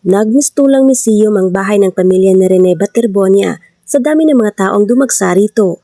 Nagmistulang museum ang bahay ng pamilya ni Rene Baterbonia sa dami ng mga taong dumagsa rito.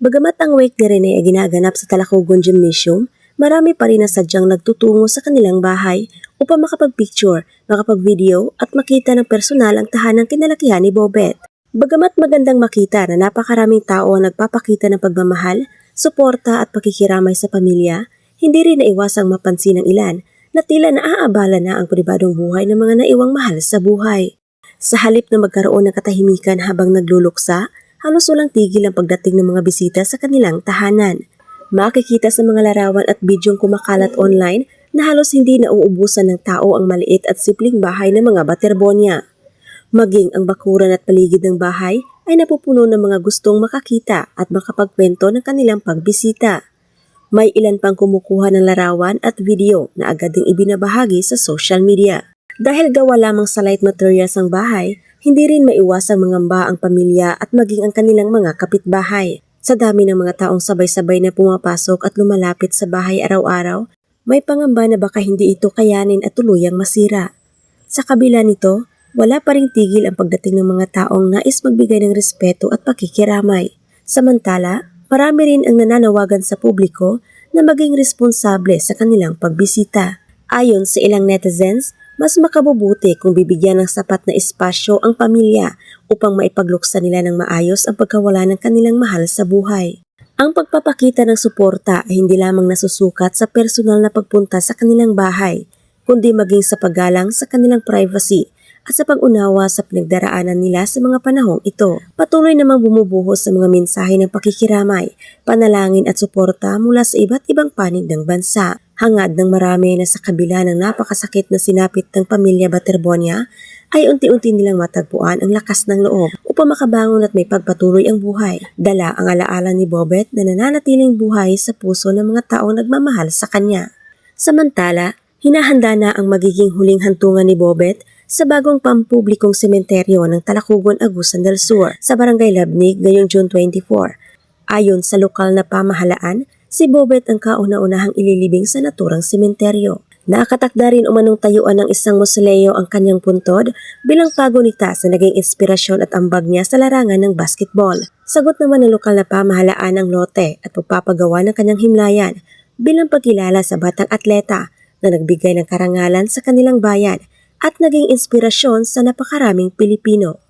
Bagamat ang wake ni Rene ay ginaganap sa Talacogon Gymnasium, marami pa rin na sadyang nagtutungo sa kanilang bahay upang makapag-picture, makapag-video at makita ng personal ang tahanang kinalakihan ni Bobet. Bagamat magandang makita na napakaraming tao ang nagpapakita ng pagmamahal, suporta at pakikiramay sa pamilya, hindi rin naiwasang mapansin ng ilan na tila naaabala na ang pribadong buhay ng mga naiwang mahal sa buhay. Sa halip na magkaroon ng katahimikan habang nagluluksa, halos walang tigil ang pagdating ng mga bisita sa kanilang tahanan. Makikita sa mga larawan at bidyong kumakalat online na halos hindi nauubusan ng tao ang maliit at simpleng bahay ng mga Baterbonia. Maging ang bakuran at paligid ng bahay ay napupuno ng mga gustong makakita at makapagkwento ng kanilang pagbisita. May ilan pang kumukuha ng larawan at video na agad ding ibinabahagi sa social media. Dahil gawa lamang sa light materials ang bahay, hindi rin maiwasang mangamba ang pamilya at maging ang kanilang mga kapitbahay. Sa dami ng mga taong sabay-sabay na pumapasok at lumalapit sa bahay araw-araw, may pangamba na baka hindi ito kayanin at tuluyang masira. Sa kabila nito, wala pa ring tigil ang pagdating ng mga taong nais magbigay ng respeto at pakikiramay. Samantala, marami rin ang nananawagan sa publiko na maging responsable sa kanilang pagbisita. Ayon sa ilang netizens, mas makabubuti kung bibigyan ng sapat na espasyo ang pamilya upang maipagluksa nila ng maayos ang pagkawala ng kanilang mahal sa buhay. Ang pagpapakita ng suporta ay hindi lamang nasusukat sa personal na pagpunta sa kanilang bahay, kundi maging sa paggalang sa kanilang privacy at sa pag-unawa sa pinagdaraanan nila sa mga panahong ito. Patuloy namang bumubuhos sa mga mensahe ng pakikiramay, panalangin at suporta mula sa iba't ibang panig ng bansa. Hangad ng marami na sa kabila ng napakasakit na sinapit ng pamilya Baterbonia, ay unti-unti nilang matagpuan ang lakas ng loob upang makabangon at may pagpatuloy ang buhay. Dala ang alaala ni Bobet na nananatiling buhay sa puso ng mga taong nagmamahal sa kanya. Samantala, hinahanda na ang magiging huling hantungan ni Bobet sa bagong pampublikong sementeryo ng Talacogon, Agusan del Sur sa Barangay Labnig ngayong June 24. Ayon sa lokal na pamahalaan, si Bobet ang kauna-unahang ililibing sa naturang sementeryo. Nakatakda rin umanong tayuan ng isang mosoleo ang kanyang puntod bilang pagunita sa naging inspirasyon at ambag niya sa larangan ng basketball. Sagot naman ng lokal na pamahalaan ang lote at pagpapagawa ng kanyang himlayan bilang pagkilala sa batang atleta na nagbigay ng karangalan sa kanilang bayan at naging inspirasyon sa napakaraming Pilipino.